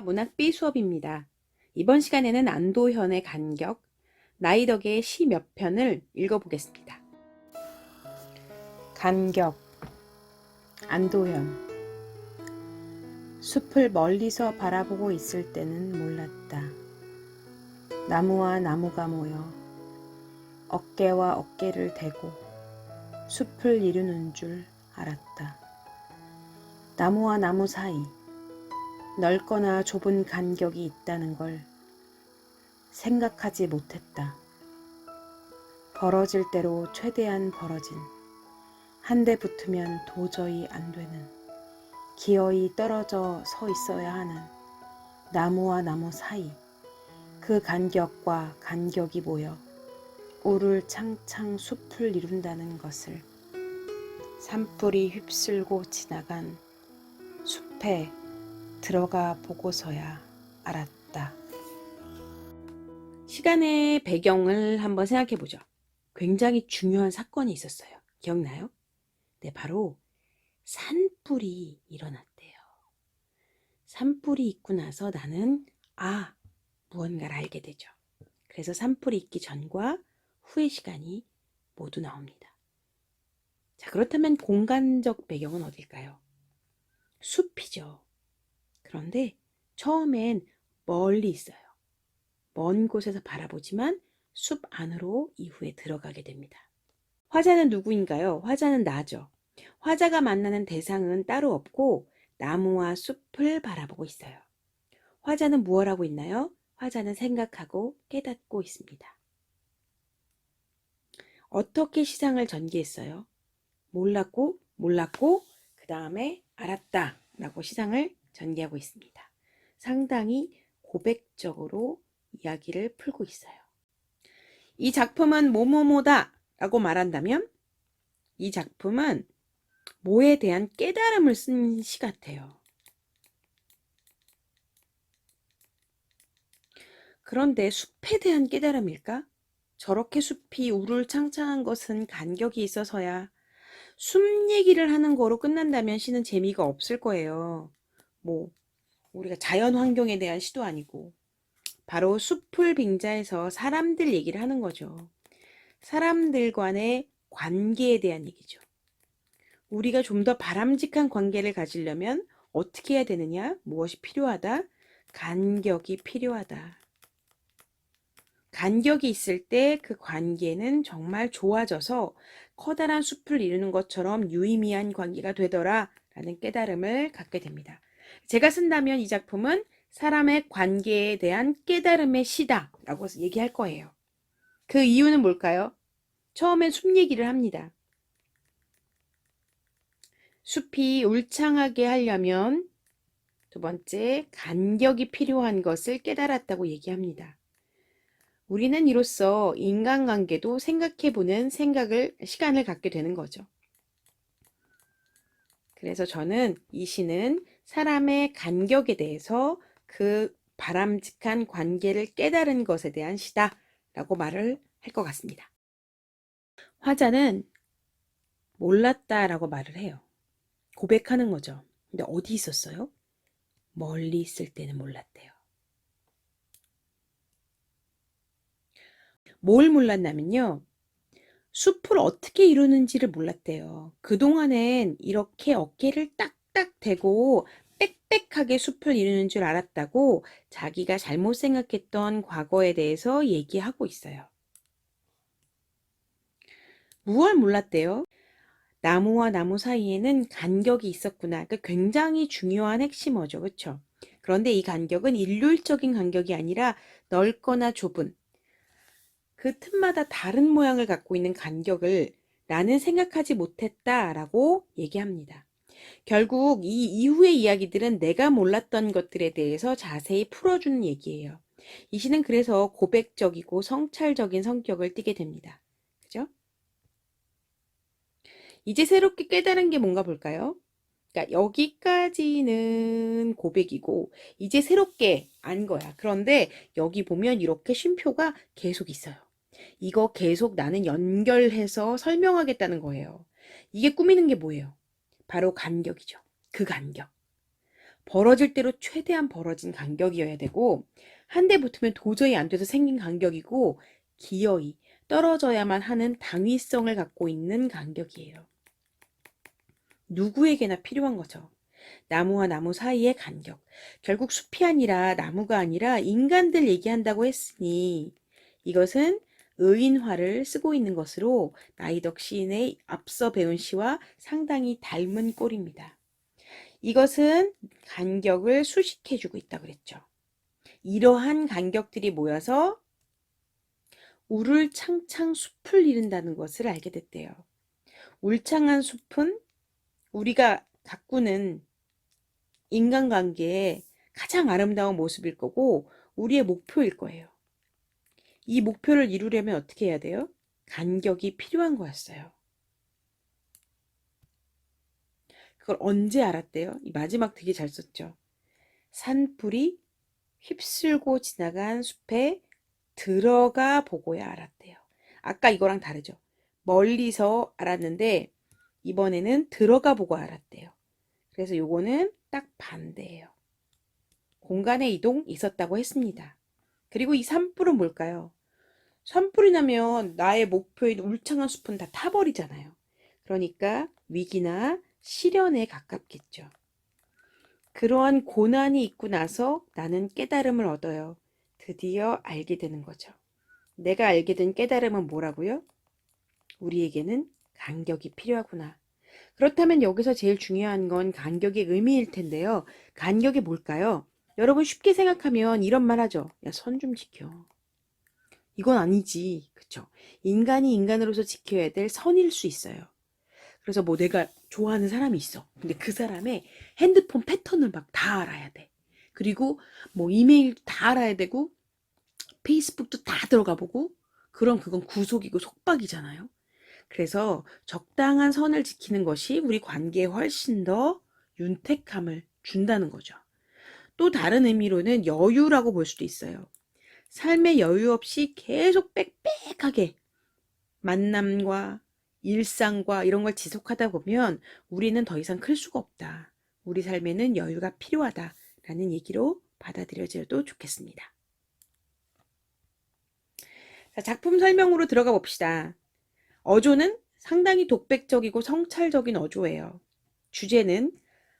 문학비 수업입니다. 이번 시간에는 안도현의 간격, 나이덕의 시 몇 편을 읽어보겠습니다. 간격, 안도현. 숲을 멀리서 바라보고 있을 때는 몰랐다. 나무와 나무가 모여 어깨와 어깨를 대고 숲을 이루는 줄 알았다. 나무와 나무 사이 넓거나 좁은 간격이 있다는 걸 생각하지 못했다. 벌어질 대로 최대한 벌어진, 한 대 붙으면 도저히 안 되는, 기어이 떨어져 서 있어야 하는 나무와 나무 사이, 그 간격과 간격이 모여 우르창창 숲을 이룬다는 것을 산불이 휩쓸고 지나간 숲에 들어가 보고서야 알았다. 시간의 배경을 한번 생각해 보죠. 굉장히 중요한 사건이 있었어요. 기억나요? 네, 바로 산불이 일어났대요. 산불이 있고 나서 나는 무언가를 알게 되죠. 그래서 산불이 있기 전과 후의 시간이 모두 나옵니다. 자, 그렇다면 공간적 배경은 어딜까요? 숲이죠. 그런데 처음엔 멀리 있어요. 먼 곳에서 바라보지만 숲 안으로 이후에 들어가게 됩니다. 화자는 누구인가요? 화자는 나죠. 화자가 만나는 대상은 따로 없고 나무와 숲을 바라보고 있어요. 화자는 무엇 하고 있나요? 화자는 생각하고 깨닫고 있습니다. 어떻게 시상을 전개했어요? 몰랐고 그 다음에 알았다 라고 시상을 전개하고 있습니다. 상당히 고백적으로 이야기를 풀고 있어요. 이 작품은 뭐뭐뭐다 라고 말한다면 이 작품은 뭐에 대한 깨달음을 쓴 시 같아요. 그런데 숲에 대한 깨달음일까? 저렇게 숲이 우르창창한 것은 간격이 있어서야. 숲 얘기를 하는 거로 끝난다면 시는 재미가 없을 거예요. 우리가 자연 환경에 대한 시도 아니고. 바로 숲을 빙자해서 사람들 얘기를 하는 거죠. 사람들 간의 관계에 대한 얘기죠. 우리가 좀 더 바람직한 관계를 가지려면 어떻게 해야 되느냐? 무엇이 필요하다? 간격이 필요하다. 간격이 있을 때 그 관계는 정말 좋아져서 커다란 숲을 이루는 것처럼 유의미한 관계가 되더라 라는 깨달음을 갖게 됩니다. 제가 쓴다면 이 작품은 사람의 관계에 대한 깨달음의 시다 라고 얘기할 거예요. 그 이유는 뭘까요? 처음엔 숲 얘기를 합니다. 숲이 울창하게 하려면 두 번째, 간격이 필요한 것을 깨달았다고 얘기합니다. 우리는 이로써 인간관계도 생각해보는 시간을 갖게 되는 거죠. 그래서 저는 이 시는 사람의 간격에 대해서 그 바람직한 관계를 깨달은 것에 대한 시다 라고 말을 할 것 같습니다. 화자는 몰랐다라고 말을 해요. 고백하는 거죠. 근데 어디 있었어요? 멀리 있을 때는 몰랐대요. 뭘 몰랐냐면요. 숲을 어떻게 이루는지를 몰랐대요. 그동안엔 이렇게 어깨를 딱딱 대고 빽빽하게 숲을 이루는 줄 알았다고 자기가 잘못 생각했던 과거에 대해서 얘기하고 있어요. 무얼 몰랐대요? 나무와 나무 사이에는 간격이 있었구나. 그러니까 굉장히 중요한 핵심어죠. 그렇죠? 그런데 이 간격은 일률적인 간격이 아니라 넓거나 좁은 그 틈마다 다른 모양을 갖고 있는 간격을 나는 생각하지 못했다라고 얘기합니다. 결국 이 이후의 이야기들은 내가 몰랐던 것들에 대해서 자세히 풀어주는 얘기예요. 이 시는 그래서 고백적이고 성찰적인 성격을 띠게 됩니다. 그죠? 이제 새롭게 깨달은 게 뭔가 볼까요? 그러니까 여기까지는 고백이고 이제 새롭게 안 거야. 그런데 여기 보면 이렇게 쉼표가 계속 있어요. 이거 계속 나는 연결해서 설명하겠다는 거예요. 이게 꾸미는 게 뭐예요? 바로 간격이죠. 그 간격. 벌어질 대로 최대한 벌어진 간격이어야 되고 한 대 붙으면 도저히 안 돼서 생긴 간격이고 기어이 떨어져야만 하는 당위성을 갖고 있는 간격이에요. 누구에게나 필요한 거죠. 나무와 나무 사이의 간격. 결국 숲이 아니라 나무가 아니라 인간들 얘기한다고 했으니 이것은 의인화를 쓰고 있는 것으로 나이덕 시인의 앞서 배운 시와 상당히 닮은 꼴입니다. 이것은 간격을 수식해주고 있다고 그랬죠. 이러한 간격들이 모여서 우를창창 숲을 이룬다는 것을 알게 됐대요. 울창한 숲은 우리가 가꾸는 인간관계의 가장 아름다운 모습일 거고 우리의 목표일 거예요. 이 목표를 이루려면 어떻게 해야 돼요? 간격이 필요한 거였어요. 그걸 언제 알았대요? 이 마지막 되게 잘 썼죠. 산불이 휩쓸고 지나간 숲에 들어가 보고야 알았대요. 아까 이거랑 다르죠. 멀리서 알았는데 이번에는 들어가 보고 알았대요. 그래서 요거는 딱 반대예요. 공간의 이동 있었다고 했습니다. 그리고 이 산불은 뭘까요? 산불이 나면 나의 목표인 울창한 숲은 다 타버리잖아요. 그러니까 위기나 시련에 가깝겠죠. 그러한 고난이 있고 나서 나는 깨달음을 얻어요. 드디어 알게 되는 거죠. 내가 알게 된 깨달음은 뭐라고요? 우리에게는 간격이 필요하구나. 그렇다면 여기서 제일 중요한 건 간격의 의미일 텐데요. 간격이 뭘까요? 여러분 쉽게 생각하면 이런 말 하죠. 야, 선 좀 지켜. 이건 아니지. 그쵸? 인간이 인간으로서 지켜야 될 선일 수 있어요. 그래서 뭐 내가 좋아하는 사람이 있어. 근데 그 사람의 핸드폰 패턴을 막 다 알아야 돼. 그리고 뭐 이메일도 다 알아야 되고 페이스북도 다 들어가 보고 그럼 그건 구속이고 속박이잖아요. 그래서 적당한 선을 지키는 것이 우리 관계에 훨씬 더 윤택함을 준다는 거죠. 또 다른 의미로는 여유라고 볼 수도 있어요. 삶의 여유 없이 계속 빽빽하게 만남과 일상과 이런 걸 지속하다 보면 우리는 더 이상 클 수가 없다. 우리 삶에는 여유가 필요하다라는 얘기로 받아들여져도 좋겠습니다. 자, 작품 설명으로 들어가 봅시다. 어조는 상당히 독백적이고 성찰적인 어조예요. 주제는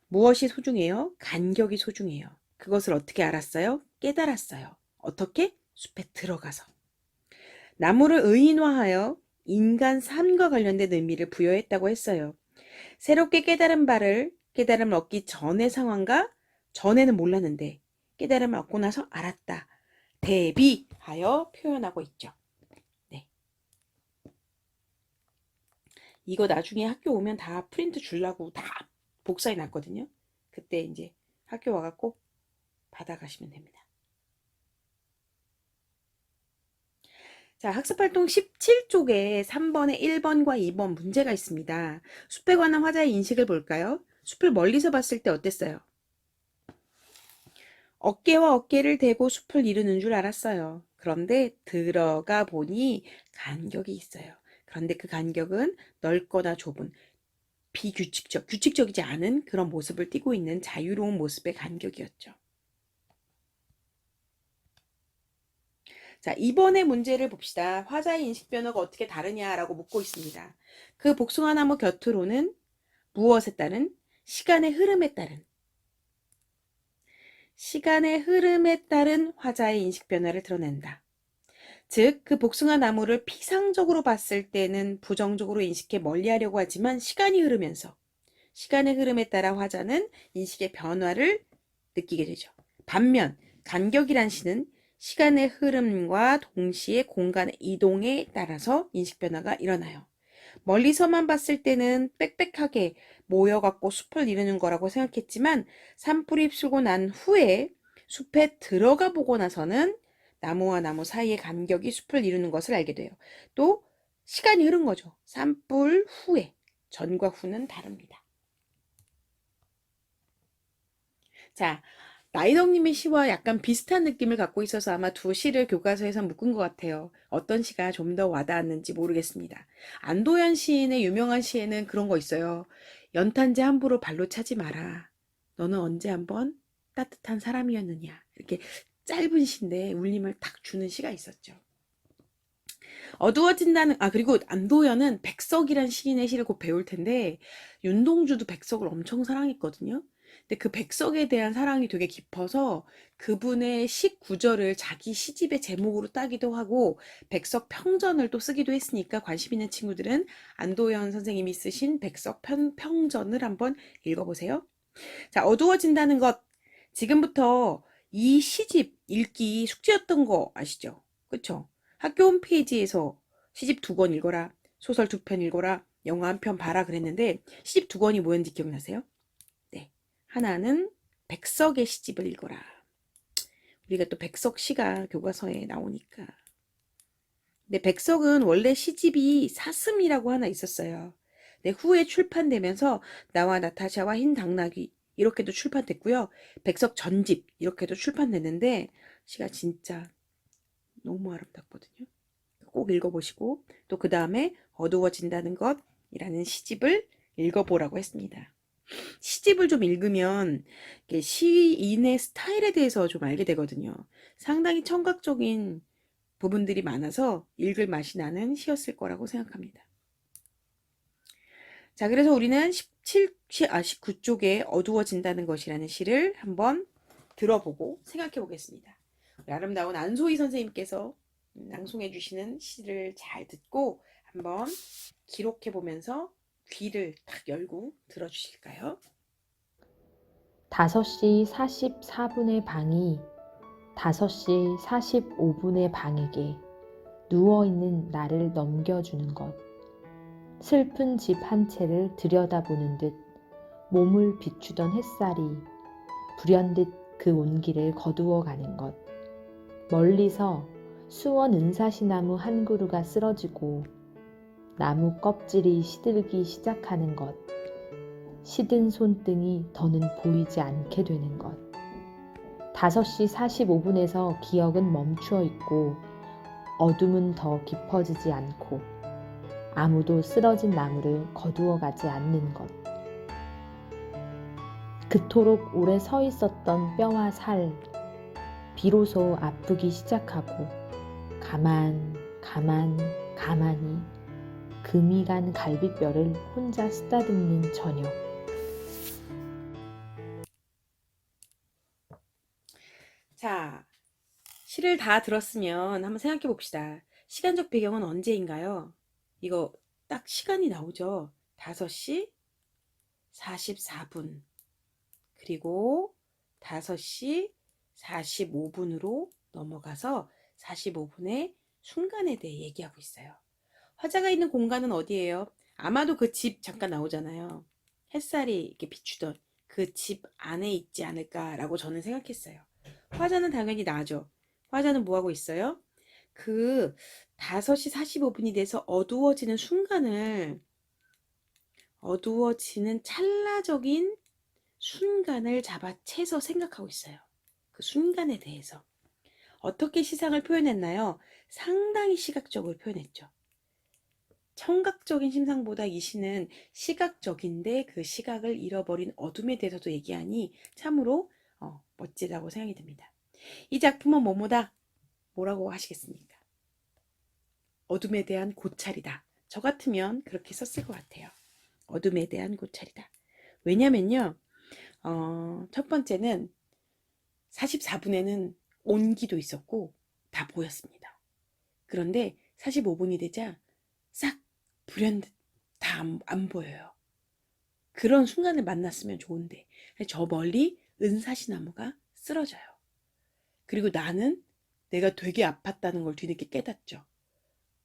무엇이 소중해요? 간격이 소중해요. 그것을 어떻게 알았어요? 깨달았어요. 어떻게? 숲에 들어가서. 나무를 의인화하여 인간 삶과 관련된 의미를 부여했다고 했어요. 새롭게 깨달음을 얻기 전의 상황과 전에는 몰랐는데 깨달음을 얻고 나서 알았다. 대비하여 표현하고 있죠. 네. 이거 나중에 학교 오면 다 프린트 주려고 다 복사해 놨거든요. 그때 이제 학교 와갖고 받아가시면 됩니다. 자, 학습활동 17쪽에 3번에 1번과 2번 문제가 있습니다. 숲에 관한 화자의 인식을 볼까요? 숲을 멀리서 봤을 때 어땠어요? 어깨와 어깨를 대고 숲을 이루는 줄 알았어요. 그런데 들어가 보니 간격이 있어요. 그런데 그 간격은 넓거나 좁은 규칙적이지 않은 그런 모습을 띠고 있는 자유로운 모습의 간격이었죠. 자, 이번의 문제를 봅시다. 화자의 인식 변화가 어떻게 다르냐라고 묻고 있습니다. 그 복숭아나무 곁으로는 무엇에 따른? 시간의 흐름에 따른 화자의 인식 변화를 드러낸다. 즉, 그 복숭아 나무를 피상적으로 봤을 때는 부정적으로 인식해 멀리하려고 하지만 시간이 흐르면서 시간의 흐름에 따라 화자는 인식의 변화를 느끼게 되죠. 반면 간격이란 시는 시간의 흐름과 동시에 공간의 이동에 따라서 인식 변화가 일어나요. 멀리서만 봤을 때는 빽빽하게 모여갖고 숲을 이루는 거라고 생각했지만 산불이 휩쓸고 난 후에 숲에 들어가 보고 나서는 나무와 나무 사이의 간격이 숲을 이루는 것을 알게 돼요. 또 시간이 흐른 거죠. 산불 후에. 전과 후는 다릅니다. 자, 나이덕님의 시와 약간 비슷한 느낌을 갖고 있어서 아마 두 시를 교과서에서 묶은 것 같아요. 어떤 시가 좀 더 와닿았는지 모르겠습니다. 안도현 시인의 유명한 시에는 그런 거 있어요. 연탄재 함부로 발로 차지 마라. 너는 언제 한번 따뜻한 사람이었느냐. 이렇게 짧은 시인데 울림을 탁 주는 시가 있었죠. 어두워진다는 그리고 안도현은 백석이란 시인의 시를 곧 배울 텐데 윤동주도 백석을 엄청 사랑했거든요. 근데 그 백석에 대한 사랑이 되게 깊어서 그분의 시 구절을 자기 시집의 제목으로 따기도 하고 백석 평전을 또 쓰기도 했으니까 관심 있는 친구들은 안도현 선생님이 쓰신 백석 평전을 한번 읽어보세요. 자, 어두워진다는 것. 지금부터 이 시집 읽기 숙제였던 거 아시죠? 그쵸? 학교 홈페이지에서 시집 2권 읽어라, 소설 2편 읽어라, 영화 1편 봐라 그랬는데 시집 2권이 뭐였는지 기억나세요? 네, 하나는 백석의 시집을 읽어라. 우리가 또 백석 시가 교과서에 나오니까. 근데 백석은 원래 시집이 사슴이라고 하나 있었어요. 네, 후에 출판되면서 나와 나타샤와 흰 당나귀 이렇게도 출판됐고요. 백석 전집 이렇게도 출판됐는데 시가 진짜 너무 아름답거든요. 꼭 읽어보시고 또 그 다음에 어두워진다는 것이라는 시집을 읽어보라고 했습니다. 시집을 좀 읽으면 시인의 스타일에 대해서 좀 알게 되거든요. 상당히 청각적인 부분들이 많아서 읽을 맛이 나는 시였을 거라고 생각합니다. 자, 그래서 우리는 19쪽에 어두워진다는 것이라는 시를 한번 들어보고 생각해 보겠습니다. 아름다운 안소희 선생님께서 낭송해 주시는 시를 잘 듣고 한번 기록해 보면서 귀를 딱 열고 들어주실까요? 5시 44분의 방이 5시 45분의 방에게 누워있는 나를 넘겨주는 것. 슬픈 집 한 채를 들여다보는 듯 몸을 비추던 햇살이 불현듯 그 온기를 거두어 가는 것. 멀리서 수원 은사시나무 한 그루가 쓰러지고 나무 껍질이 시들기 시작하는 것. 시든 손등이 더는 보이지 않게 되는 것. 5시 45분에서 기억은 멈추어 있고 어둠은 더 깊어지지 않고 아무도 쓰러진 나무를 거두어 가지 않는 것. 그토록 오래 서 있었던 뼈와 살, 비로소 아프기 시작하고 가만히 금이 간 갈비뼈를 혼자 쓰다듬는 저녁. 자, 시를 다 들었으면 한번 생각해 봅시다. 시간적 배경은 언제인가요? 이거 딱 시간이 나오죠. 5시 44분. 그리고 5시 45분으로 넘어가서 45분의 순간에 대해 얘기하고 있어요. 화자가 있는 공간은 어디예요? 아마도 그 집 잠깐 나오잖아요. 햇살이 이렇게 비추던 그 집 안에 있지 않을까라고 저는 생각했어요. 화자는 당연히 나죠. 화자는 뭐 하고 있어요? 그 5시 45분이 돼서 어두워지는 순간을, 어두워지는 찰나적인 순간을 잡아채서 생각하고 있어요. 그 순간에 대해서. 어떻게 시상을 표현했나요? 상당히 시각적으로 표현했죠. 청각적인 심상보다 이 시는 시각적인데 그 시각을 잃어버린 어둠에 대해서도 얘기하니 참으로 멋지다고 생각이 듭니다. 이 작품은 뭐뭐다? 뭐라고 하시겠습니까? 어둠에 대한 고찰이다. 저 같으면 그렇게 썼을 것 같아요. 어둠에 대한 고찰이다. 왜냐면요. 첫 번째는 44분에는 온기도 있었고 다 보였습니다. 그런데 45분이 되자 싹 불현듯 다 안 보여요. 그런 순간을 만났으면 좋은데 저 멀리 은사시나무가 쓰러져요. 그리고 나는 내가 되게 아팠다는 걸 뒤늦게 깨닫죠.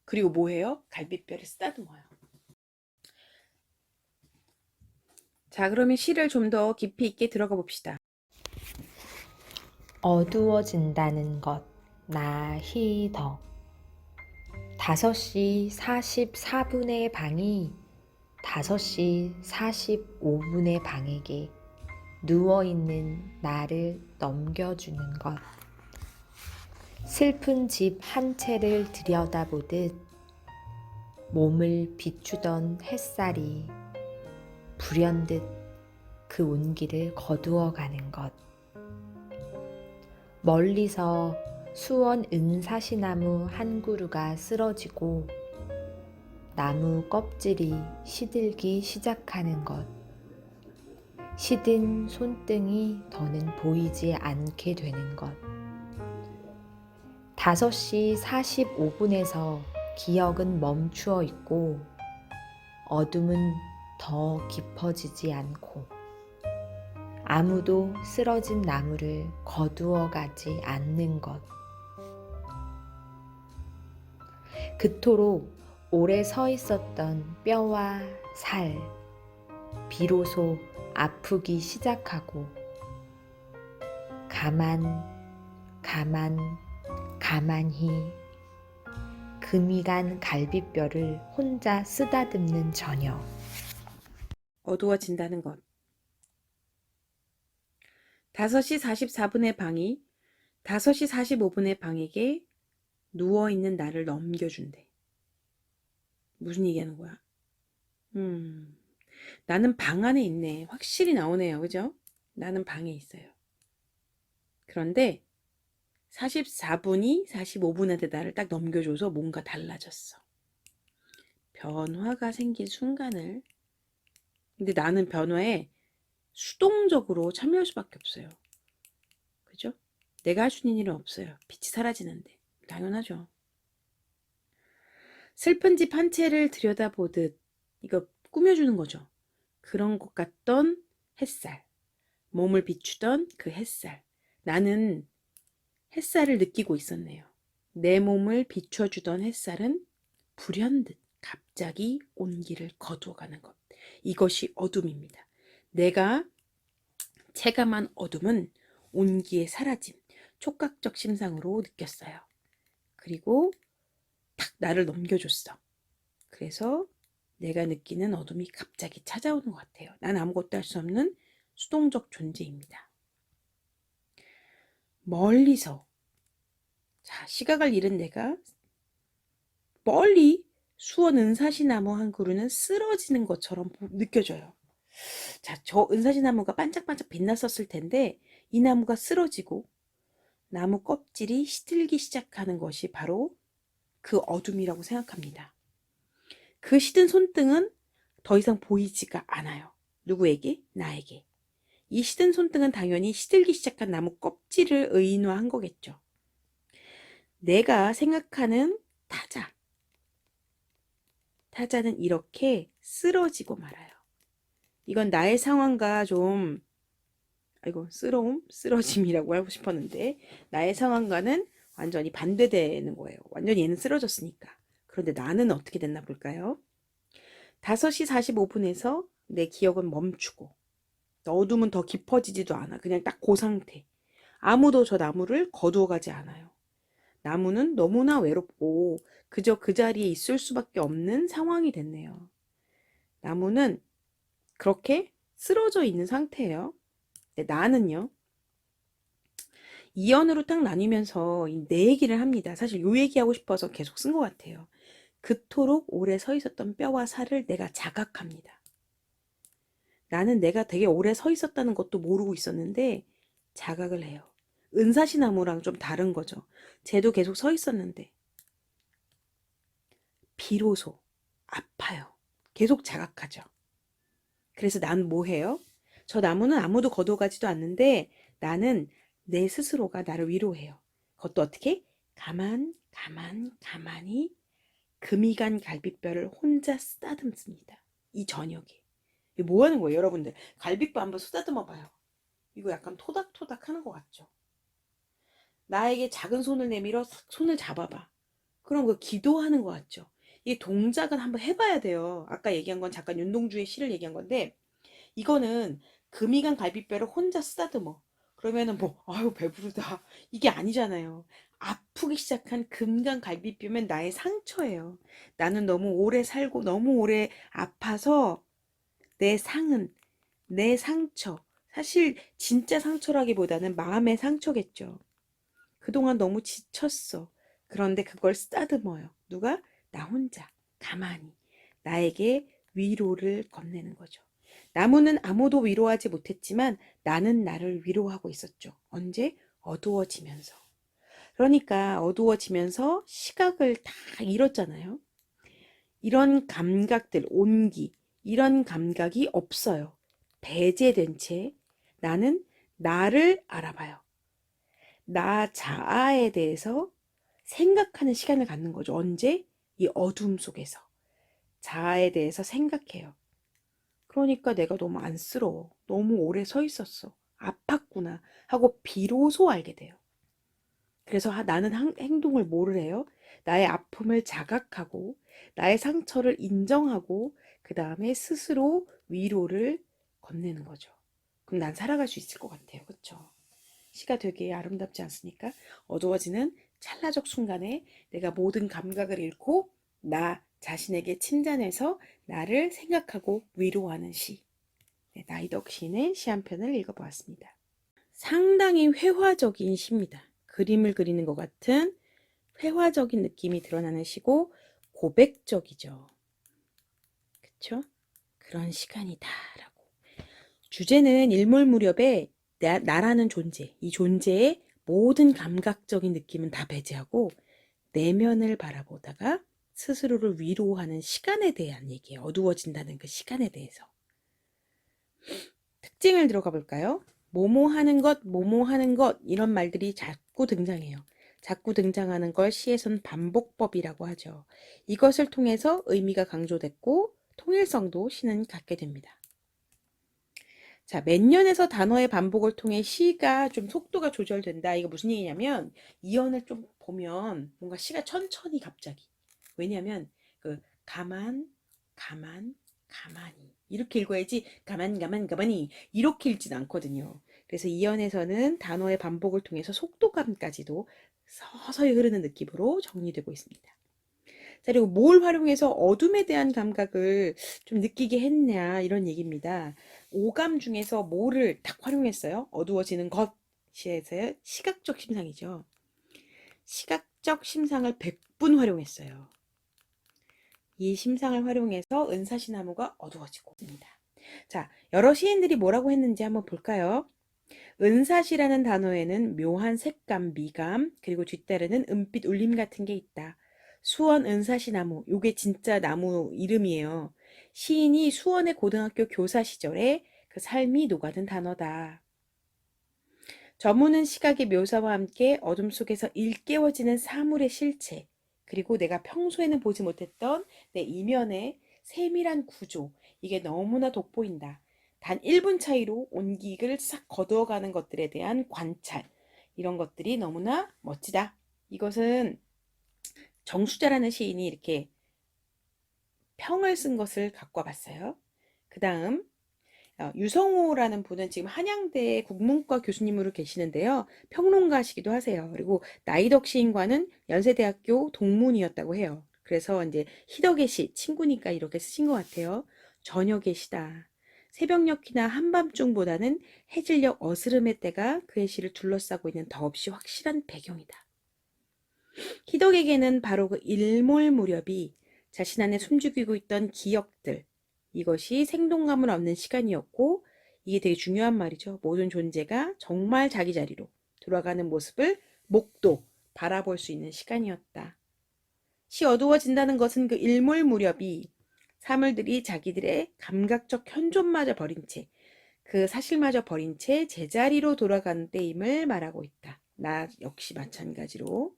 그리고 뭐 해요? 갈비뼈를 쓰다듬어요. 자, 그러면 시를 좀 더 깊이 있게 들어가 봅시다. 어두워진다는 것, 나희덕. 5시 44분의 방이 5시 45분의 방에게 누워있는 나를 넘겨주는 것. 슬픈 집 한 채를 들여다보듯 몸을 비추던 햇살이 불현듯 그 온기를 거두어 가는 것. 멀리서 수원 은사시나무 한 그루가 쓰러지고 나무 껍질이 시들기 시작하는 것. 시든 손등이 더는 보이지 않게 되는 것. 5시 45분에서 기억은 멈추어 있고 어둠은 더 깊어지지 않고 아무도 쓰러진 나무를 거두어 가지 않는 것. 그토록 오래 서 있었던 뼈와 살, 비로소 아프기 시작하고 가만히 금이 간 갈비뼈를 혼자 쓰다듬는 저녁. 어두워진다는 것. 5시 44분의 방이 5시 45분의 방에게 누워있는 나를 넘겨준대. 무슨 얘기하는 거야? 나는 방 안에 있네. 확실히 나오네요. 그죠? 나는 방에 있어요. 그런데 44분이 45분한테 나를 딱 넘겨줘서 뭔가 달라졌어. 변화가 생긴 순간을. 근데 나는 변화에 수동적으로 참여할 수밖에 없어요. 그죠? 내가 할 수 있는 일은 없어요. 빛이 사라지는데. 당연하죠. 슬픈 집 한 채를 들여다보듯 이거 꾸며주는 거죠. 그런 것 같던 햇살. 몸을 비추던 그 햇살. 나는 햇살을 느끼고 있었네요. 내 몸을 비춰주던 햇살은 불현듯 갑자기 온기를 거두어가는 것. 이것이 어둠입니다. 내가 체감한 어둠은 온기의 사라짐, 촉각적 심상으로 느꼈어요. 그리고 탁 나를 넘겨줬어. 그래서 내가 느끼는 어둠이 갑자기 찾아오는 것 같아요. 난 아무것도 할 수 없는 수동적 존재입니다. 멀리서, 자, 시각을 잃은 내가 멀리 수원 은사시나무 한 그루는 쓰러지는 것처럼 느껴져요. 자, 저 은사시나무가 반짝반짝 빛났었을 텐데 이 나무가 쓰러지고 나무 껍질이 시들기 시작하는 것이 바로 그 어둠이라고 생각합니다. 그 시든 손등은 더 이상 보이지가 않아요. 누구에게? 나에게. 이 시든 손등은 당연히 시들기 시작한 나무 껍질을 의인화한 거겠죠. 내가 생각하는 타자는 이렇게 쓰러지고 말아요. 이건 나의 상황과 좀 쓰러짐이라고 하고 싶었는데 나의 상황과는 완전히 반대되는 거예요. 완전히 얘는 쓰러졌으니까. 그런데 나는 어떻게 됐나 볼까요? 5시 45분에서 내 기억은 멈추고 어둠은 더 깊어지지도 않아. 그냥 딱 그 상태. 아무도 저 나무를 거두어 가지 않아요. 나무는 너무나 외롭고 그저 그 자리에 있을 수밖에 없는 상황이 됐네요. 나무는 그렇게 쓰러져 있는 상태예요. 근데 나는요. 이연으로 딱 나뉘면서 내 얘기를 합니다. 사실 요 얘기하고 싶어서 계속 쓴 것 같아요. 그토록 오래 서 있었던 뼈와 살을 내가 자각합니다. 나는 내가 되게 오래 서 있었다는 것도 모르고 있었는데 자각을 해요. 은사시나무랑 좀 다른 거죠. 쟤도 계속 서 있었는데 비로소 아파요. 계속 자각하죠. 그래서 난 뭐 해요? 저 나무는 아무도 걷어가지도 않는데 나는 내 스스로가 나를 위로해요. 그것도 어떻게? 가만히 금이 간 갈비뼈를 혼자 쓰다듬습니다. 이 저녁에. 이거 뭐 하는 거예요, 여러분들? 갈비뼈 한번 쓰다듬어 봐요. 이거 약간 토닥토닥 하는 것 같죠? 나에게 작은 손을 내밀어 손을 잡아봐. 그럼 그 기도하는 것 같죠? 이 동작은 한번 해봐야 돼요. 아까 얘기한 건 잠깐 윤동주의 시를 얘기한 건데 이거는 금이 간 갈비뼈를 혼자 쓰다듬어. 그러면은 뭐 아유 배부르다 이게 아니잖아요. 아프기 시작한 금간 갈비뼈면 나의 상처예요. 나는 너무 오래 살고 너무 오래 아파서 내 상은 내 상처. 사실 진짜 상처라기보다는 마음의 상처겠죠. 그동안 너무 지쳤어. 그런데 그걸 쓰다듬어요. 누가? 나 혼자 가만히 나에게 위로를 건네는 거죠. 나무는 아무도 위로하지 못했지만 나는 나를 위로하고 있었죠. 언제? 어두워지면서. 그러니까 어두워지면서 시각을 다 잃었잖아요. 이런 감각들, 온기, 이런 감각이 없어요. 배제된 채 나는 나를 알아봐요. 나 자아에 대해서 생각하는 시간을 갖는 거죠. 언제? 이 어둠 속에서. 자아에 대해서 생각해요. 그러니까 내가 너무 안쓰러워. 너무 오래 서 있었어. 아팠구나 하고 비로소 알게 돼요. 그래서 나는 행동을 뭐를 해요? 나의 아픔을 자각하고 나의 상처를 인정하고 그 다음에 스스로 위로를 건네는 거죠. 그럼 난 살아갈 수 있을 것 같아요. 그렇죠? 시가 되게 아름답지 않습니까? 어두워지는 찰나적 순간에 내가 모든 감각을 잃고 나 자신에게 침잠해서 나를 생각하고 위로하는 시. 네, 나이덕 시인의 시 한 편을 읽어보았습니다. 상당히 회화적인 시입니다. 그림을 그리는 것 같은 회화적인 느낌이 드러나는 시고 고백적이죠. 그쵸? 그런 시간이다라고. 주제는 일몰 무렵에 나라는 존재, 이 존재의 모든 감각적인 느낌은 다 배제하고 내면을 바라보다가 스스로를 위로하는 시간에 대한 얘기예요. 어두워진다는 그 시간에 대해서. 특징을 들어가 볼까요? 뭐뭐 하는 것, 뭐뭐 하는 것 이런 말들이 자꾸 등장해요. 자꾸 등장하는 걸 시에서는 반복법이라고 하죠. 이것을 통해서 의미가 강조됐고 통일성도 시는 갖게 됩니다. 자, 몇 년에서 단어의 반복을 통해 시가 좀 속도가 조절된다. 이거 무슨 얘기냐면 이언을 좀 보면 뭔가 시가 천천히 갑자기. 왜냐하면 그 가만히 이렇게 읽어야지 가만히 이렇게 읽진 않거든요. 그래서 이언에서는 단어의 반복을 통해서 속도감까지도 서서히 흐르는 느낌으로 정리되고 있습니다. 자, 그리고 뭘 활용해서 어둠에 대한 감각을 좀 느끼게 했냐 이런 얘기입니다. 오감 중에서 뭐를 딱 활용했어요? 어두워지는 것이에서의 시각적 심상이죠. 시각적 심상을 100분 활용했어요. 이 심상을 활용해서 은사시나무가 어두워지고 있습니다. 자, 여러 시인들이 뭐라고 했는지 한번 볼까요? 은사시라는 단어에는 묘한 색감, 미감, 그리고 뒤따르는 은빛 울림 같은 게 있다. 수원 은사시나무, 요게 진짜 나무 이름이에요. 시인이 수원의 고등학교 교사 시절에 그 삶이 녹아든 단어다. 저무는 시각의 묘사와 함께 어둠 속에서 일깨워지는 사물의 실체, 그리고 내가 평소에는 보지 못했던 내 이면의 세밀한 구조, 이게 너무나 돋보인다. 단 1분 차이로 온기를 싹 거두어가는 것들에 대한 관찰, 이런 것들이 너무나 멋지다. 이것은 정수자라는 시인이 이렇게 평을 쓴 것을 갖고 와봤어요. 그 다음 유성호라는 분은 지금 한양대 국문과 교수님으로 계시는데요. 평론가시기도 하세요. 그리고 나이덕 시인과는 연세대학교 동문이었다고 해요. 그래서 이제 희덕의 시, 친구니까 이렇게 쓰신 것 같아요. 저녁의 시다. 새벽녘이나 한밤중보다는 해질녘 어스름의 때가 그의 시를 둘러싸고 있는 더없이 확실한 배경이다. 희덕에게는 바로 그 일몰 무렵이 자신 안에 숨죽이고 있던 기억들, 이것이 생동감을 얻는 시간이었고, 이게 되게 중요한 말이죠. 모든 존재가 정말 자기 자리로 돌아가는 모습을 목도 바라볼 수 있는 시간이었다. 시 어두워진다는 것은 그 일몰 무렵이 사물들이 자기들의 감각적 현존마저 버린 채, 그 사실마저 버린 채 제자리로 돌아가는 때임을 말하고 있다. 나 역시 마찬가지로.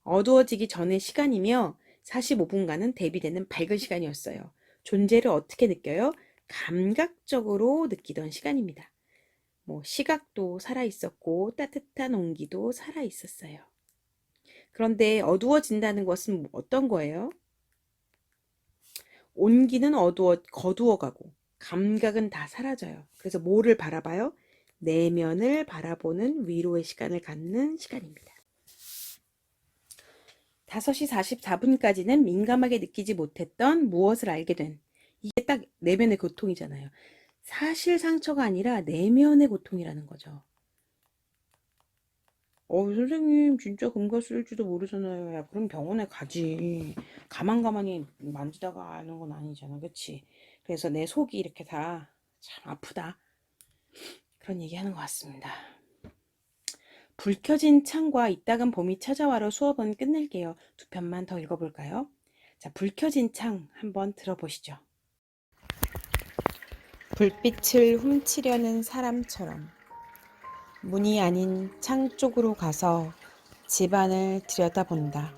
어두워지기 전의 시간이며 45분간은 대비되는 밝은 시간이었어요. 존재를 어떻게 느껴요? 감각적으로 느끼던 시간입니다. 뭐 시각도 살아있었고 따뜻한 온기도 살아있었어요. 그런데 어두워진다는 것은 어떤 거예요? 온기는 거두어가고 감각은 다 사라져요. 그래서 뭐를 바라봐요? 내면을 바라보는 위로의 시간을 갖는 시간입니다. 5시 44분까지는 민감하게 느끼지 못했던 무엇을 알게 된, 이게 딱 내면의 고통이잖아요. 사실 상처가 아니라 내면의 고통이라는 거죠. 선생님 진짜 금가 쓸지도 모르잖아요. 야, 그럼 병원에 가지. 가만히 만지다가 아는 건 아니잖아. 그치? 그래서 내 속이 이렇게 다 참 아프다. 그런 얘기 하는 것 같습니다. 불 켜진 창과 이따금 봄이 찾아와로 수업은 끝낼게요. 두 편만 더 읽어볼까요? 자, 불 켜진 창 한번 들어보시죠. 불빛을 훔치려는 사람처럼 문이 아닌 창 쪽으로 가서 집안을 들여다본다.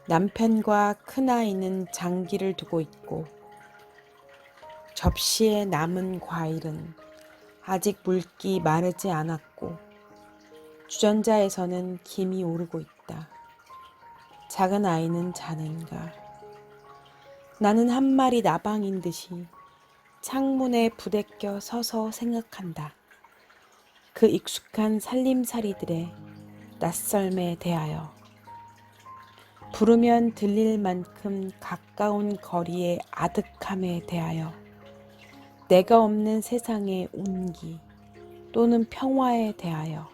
남편과 큰아이는 장기를 두고 있고 접시에 남은 과일은 아직 물기 마르지 않았고 주전자에서는 김이 오르고 있다. 작은 아이는 자는가. 나는 한 마리 나방인 듯이 창문에 부대껴 서서 생각한다. 그 익숙한 살림살이들의 낯설매 대하여. 부르면 들릴 만큼 가까운 거리의 아득함에 대하여. 내가 없는 세상의 온기 또는 평화에 대하여.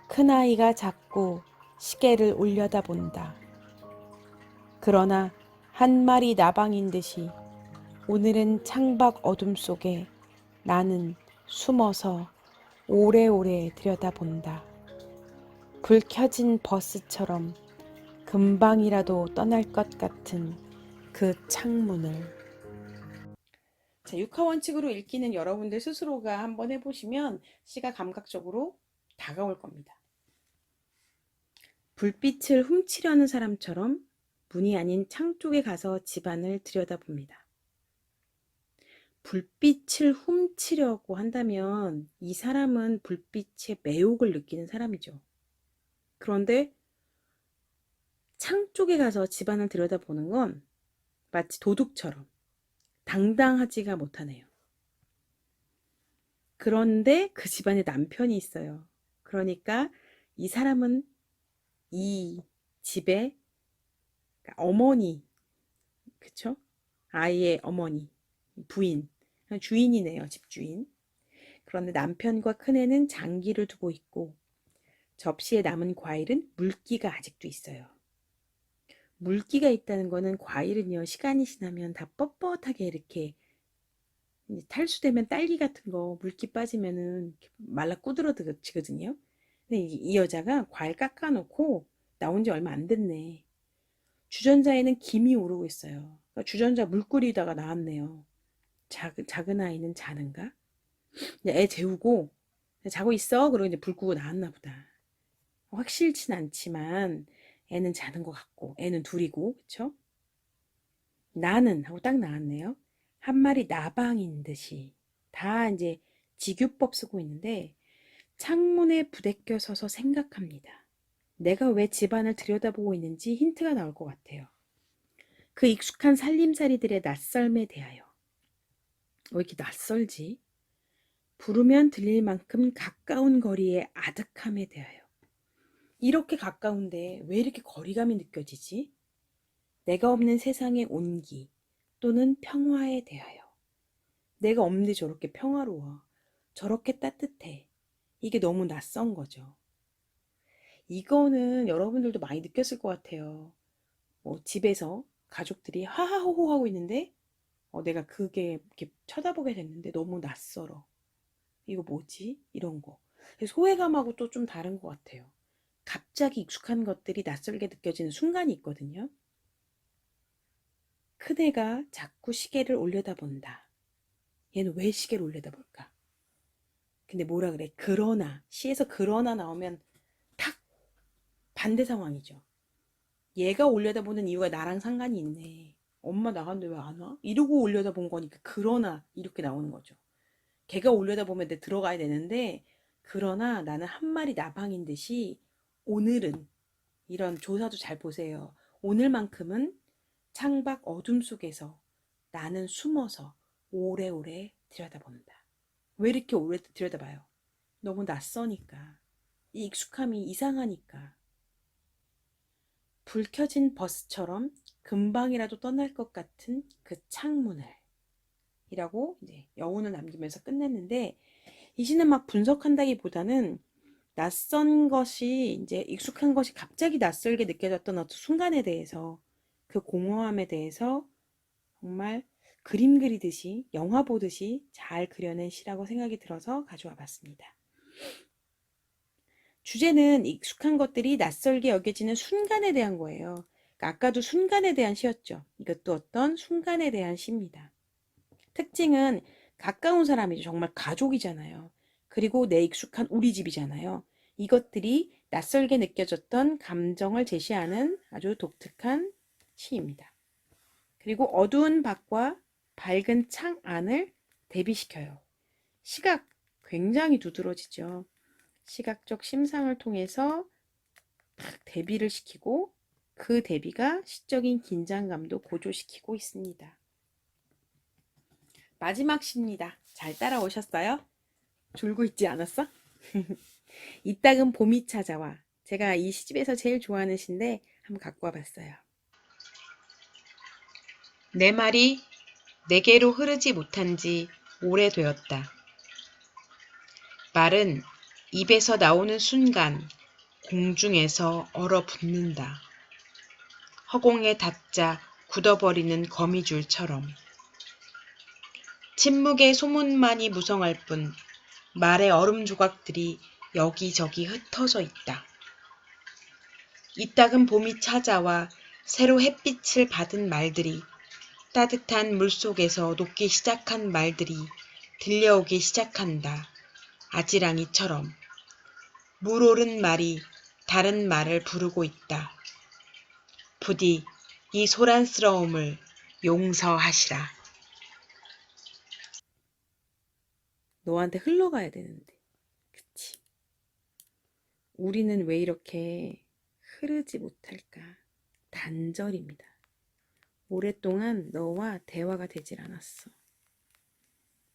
큰아이가 자꾸 시계를 올려다본다. 그러나 한 마리 나방인 듯이 오늘은 창밖 어둠 속에 나는 숨어서 오래오래 들여다본다. 불 켜진 버스처럼 금방이라도 떠날 것 같은 그 창문을. 자, 육하 원칙으로 읽기는 여러분들 스스로가 한번 해보시면 시가 감각적으로 다가올 겁니다. 불빛을 훔치려는 사람처럼 문이 아닌 창 쪽에 가서 집안을 들여다봅니다. 불빛을 훔치려고 한다면 이 사람은 불빛의 매혹을 느끼는 사람이죠. 그런데 창 쪽에 가서 집안을 들여다보는 건 마치 도둑처럼 당당하지가 못하네요. 그런데 그 집안에 남편이 있어요. 그러니까 이 사람은 이 집의 어머니, 그쵸? 아이의 어머니, 부인, 주인이네요, 집주인. 그런데 남편과 큰애는 장기를 두고 있고 접시에 남은 과일은 물기가 아직도 있어요. 물기가 있다는 거는 과일은요, 시간이 지나면 다 뻣뻣하게 이렇게 탈수되면 딸기 같은 거 물기 빠지면은 말라 꾸드러지거든요. 근데 이 여자가 과일 깎아놓고 나온 지 얼마 안 됐네. 주전자에는 김이 오르고 있어요. 그러니까 주전자 물 끓이다가 나왔네요. 작은 아이는 자는가? 애 재우고 자고 있어. 그러고 이제 불 끄고 나왔나 보다. 확실치는 않지만 애는 자는 것 같고 애는 둘이고 그쵸? 나는 하고 딱 나왔네요. 한 마리 나방인 듯이 다 이제 직유법 쓰고 있는데 창문에 부대껴 서서 생각합니다. 내가 왜 집안을 들여다보고 있는지 힌트가 나올 것 같아요. 그 익숙한 살림살이들의 낯설매 대하여. 왜 이렇게 낯설지? 부르면 들릴 만큼 가까운 거리의 아득함에 대하여. 이렇게 가까운데 왜 이렇게 거리감이 느껴지지? 내가 없는 세상의 온기 또는 평화에 대하여. 내가 없는데 저렇게 평화로워. 저렇게 따뜻해. 이게 너무 낯선 거죠. 이거는 여러분들도 많이 느꼈을 것 같아요. 뭐 집에서 가족들이 하하호호 하고 있는데 내가 그게 이렇게 쳐다보게 됐는데 너무 낯설어. 이거 뭐지? 이런 거. 소외감하고 또 좀 다른 것 같아요. 갑자기 익숙한 것들이 낯설게 느껴지는 순간이 있거든요. 큰애가 자꾸 시계를 올려다본다. 얘는 왜 시계를 올려다볼까? 근데 뭐라 그래? 그러나, 시에서 그러나 나오면 탁 반대 상황이죠. 얘가 올려다보는 이유가 나랑 상관이 있네. 엄마 나갔는데 왜 안 와? 이러고 올려다본 거니까 그러나 이렇게 나오는 거죠. 걔가 올려다보면 내 들어가야 되는데 그러나 나는 한 마리 나방인 듯이 오늘은 이런 조사도 잘 보세요. 오늘만큼은 창밖 어둠 속에서 나는 숨어서 오래오래 들여다본다. 왜 이렇게 오래 들여다봐요? 너무 낯서니까. 이 익숙함이 이상하니까. 불 켜진 버스처럼 금방이라도 떠날 것 같은 그 창문을 이라고 이제 여운을 남기면서 끝냈는데 이 시는 막 분석한다기보다는 낯선 것이 이제 익숙한 것이 갑자기 낯설게 느껴졌던 어떤 순간에 대해서 그 공허함에 대해서 정말 그림 그리듯이 영화 보듯이 잘 그려낸 시라고 생각이 들어서 가져와 봤습니다. 주제는 익숙한 것들이 낯설게 여겨지는 순간에 대한 거예요. 그러니까 아까도 순간에 대한 시였죠. 이것도 어떤 순간에 대한 시입니다. 특징은 가까운 사람이죠. 정말 가족이잖아요. 그리고 내 익숙한 우리 집이잖아요. 이것들이 낯설게 느껴졌던 감정을 제시하는 아주 독특한 시입니다. 그리고 어두운 밖과 밝은 창 안을 대비시켜요. 시각 굉장히 두드러지죠. 시각적 심상을 통해서 대비를 시키고 그 대비가 시적인 긴장감도 고조시키고 있습니다. 마지막 시입니다. 잘 따라오셨어요? 졸고 있지 않았어? 이따금 봄이 찾아와. 제가 이 시집에서 제일 좋아하는 시인데 한번 갖고 와봤어요. 내 말이 내게로 흐르지 못한 지 오래되었다. 말은 입에서 나오는 순간 공중에서 얼어붙는다. 허공에 닿자 굳어버리는 거미줄처럼. 침묵의 소문만이 무성할 뿐 말의 얼음 조각들이 여기저기 흩어져 있다. 이따금 봄이 찾아와 새로 햇빛을 받은 말들이, 따뜻한 물속에서 녹기 시작한 말들이 들려오기 시작한다. 아지랑이처럼. 물 오른 말이 다른 말을 부르고 있다. 부디 이 소란스러움을 용서하시라. 너한테 흘러가야 되는데. 그치? 우리는 왜 이렇게 흐르지 못할까? 단절입니다. 오랫동안 너와 대화가 되질 않았어.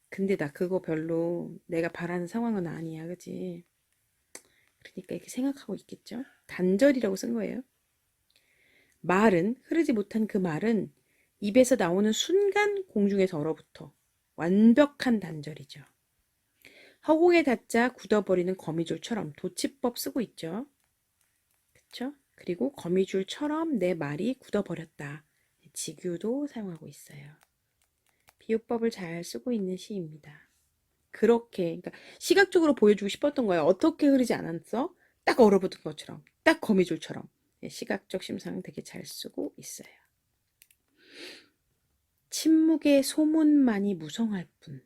근데 나 그거 별로 내가 바라는 상황은 아니야, 그치? 그러니까 이렇게 생각하고 있겠죠? 단절이라고 쓴 거예요. 말은, 흐르지 못한 그 말은 입에서 나오는 순간 공중에서 얼어붙어. 완벽한 단절이죠. 허공에 닿자 굳어버리는 거미줄처럼 도치법 쓰고 있죠. 그쵸? 그리고 거미줄처럼 내 말이 굳어버렸다. 직유도 사용하고 있어요. 비유법을 잘 쓰고 있는 시입니다. 그렇게, 그러니까 시각적으로 보여주고 싶었던 거예요. 어떻게 흐르지 않았어? 딱 얼어붙은 것처럼, 딱 거미줄처럼. 시각적 심상을 되게 잘 쓰고 있어요. 침묵의 소문만이 무성할 뿐.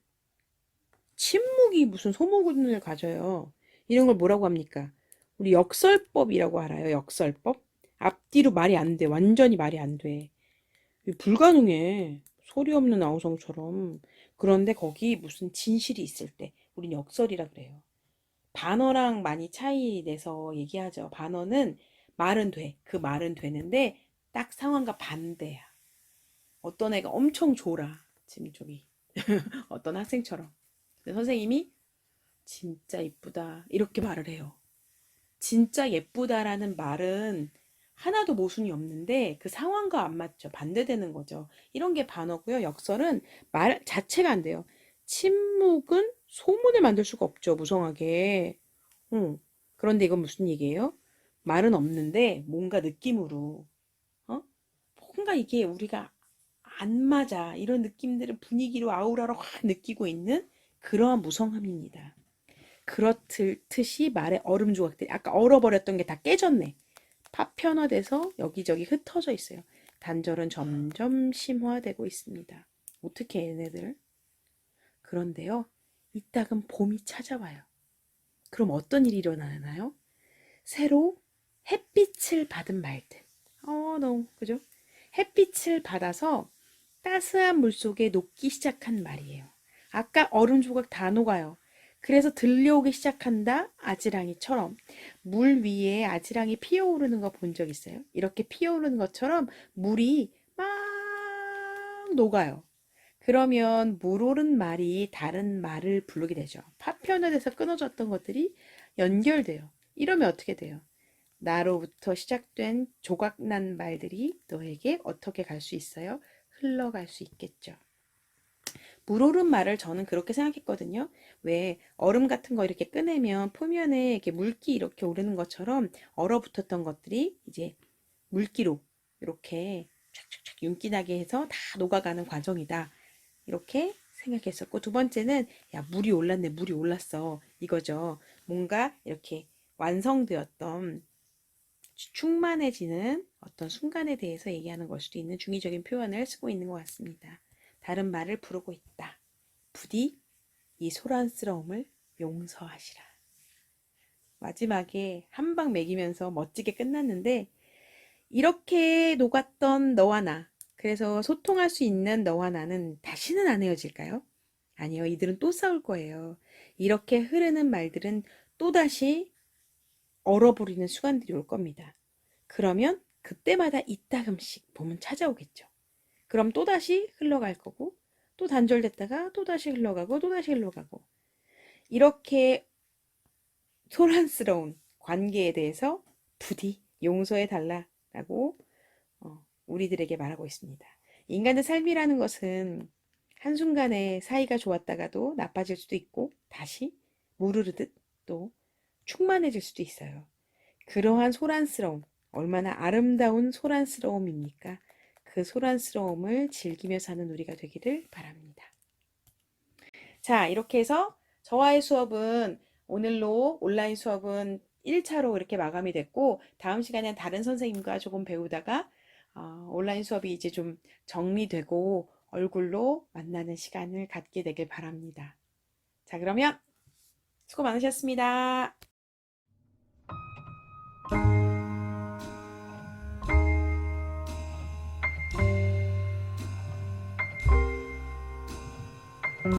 침묵이 무슨 소문을 가져요. 이런 걸 뭐라고 합니까? 우리 역설법이라고 알아요. 역설법. 앞뒤로 말이 안 돼. 완전히 말이 안 돼. 불가능해. 소리 없는 아우성처럼. 그런데 거기 무슨 진실이 있을 때 우린 역설이라 그래요. 반어랑 많이 차이 내서 얘기하죠. 반어는 말은 돼. 그 말은 되는데 딱 상황과 반대야. 어떤 애가 엄청 졸아. 지금 저기 어떤 학생처럼. 근데 선생님이 진짜 이쁘다 이렇게 말을 해요. 진짜 예쁘다라는 말은 하나도 모순이 없는데 그 상황과 안 맞죠. 반대되는 거죠. 이런 게 반어고요. 역설은 말 자체가 안 돼요. 침묵은 소문을 만들 수가 없죠. 무성하게. 그런데 이건 무슨 얘기예요? 말은 없는데 뭔가 느낌으로 어? 뭔가 이게 우리가 안 맞아. 이런 느낌들을 분위기로 아우라로 확 느끼고 있는 그러한 무성함입니다. 그렇듯이 말의 얼음 조각들이 아까 얼어버렸던 게 다 깨졌네. 파편화돼서 여기저기 흩어져 있어요. 단절은 점점 심화되고 있습니다. 어떻게 얘네들? 그런데요. 이따금 봄이 찾아와요. 그럼 어떤 일이 일어나나요? 새로 햇빛을 받은 말들. 너무 그죠? 햇빛을 받아서 따스한 물속에 녹기 시작한 말이에요. 아까 얼음 조각 다 녹아요. 그래서 들려오기 시작한다. 아지랑이처럼. 물 위에 아지랑이 피어오르는 거 본 적 있어요? 이렇게 피어오르는 것처럼 물이 막 녹아요. 그러면 물 오른 말이 다른 말을 부르게 되죠. 파편화돼서 끊어졌던 것들이 연결돼요. 이러면 어떻게 돼요? 나로부터 시작된 조각난 말들이 너에게 어떻게 갈 수 있어요? 흘러갈 수 있겠죠. 물 오른 말을 저는 그렇게 생각했거든요. 왜 얼음 같은 거 이렇게 꺼내면 표면에 이렇게 물기 이렇게 오르는 것처럼 얼어붙었던 것들이 이제 물기로 이렇게 촥촥촥 윤기 나게 해서 다 녹아가는 과정이다. 이렇게 생각했었고 두 번째는 야 물이 올랐네 물이 올랐어 이거죠. 뭔가 이렇게 완성되었던 충만해지는 어떤 순간에 대해서 얘기하는 걸 수도 있는 중의적인 표현을 쓰고 있는 것 같습니다. 다른 말을 부르고 있다. 부디 이 소란스러움을 용서하시라. 마지막에 한 방 먹이면서 멋지게 끝났는데 이렇게 녹았던 너와 나, 그래서 소통할 수 있는 너와 나는 다시는 안 헤어질까요? 아니요, 이들은 또 싸울 거예요. 이렇게 흐르는 말들은 또다시 얼어버리는 순간들이 올 겁니다. 그러면 그때마다 이따금씩 봄은 찾아오겠죠. 그럼 또다시 흘러갈 거고, 또 단절됐다가 또다시 흘러가고, 또다시 흘러가고. 이렇게 소란스러운 관계에 대해서 부디 용서해 달라라고 우리들에게 말하고 있습니다. 인간의 삶이라는 것은 한순간에 사이가 좋았다가도 나빠질 수도 있고 다시 무르르듯 또 충만해질 수도 있어요. 그러한 소란스러움, 얼마나 아름다운 소란스러움입니까? 그 소란스러움을 즐기며 사는 우리가 되기를 바랍니다. 자, 이렇게 해서 저와의 수업은 오늘로 온라인 수업은 1차로 이렇게 마감이 됐고 다음 시간엔 다른 선생님과 조금 배우다가 온라인 수업이 이제 좀 정리되고 얼굴로 만나는 시간을 갖게 되길 바랍니다. 자, 그러면 수고 많으셨습니다.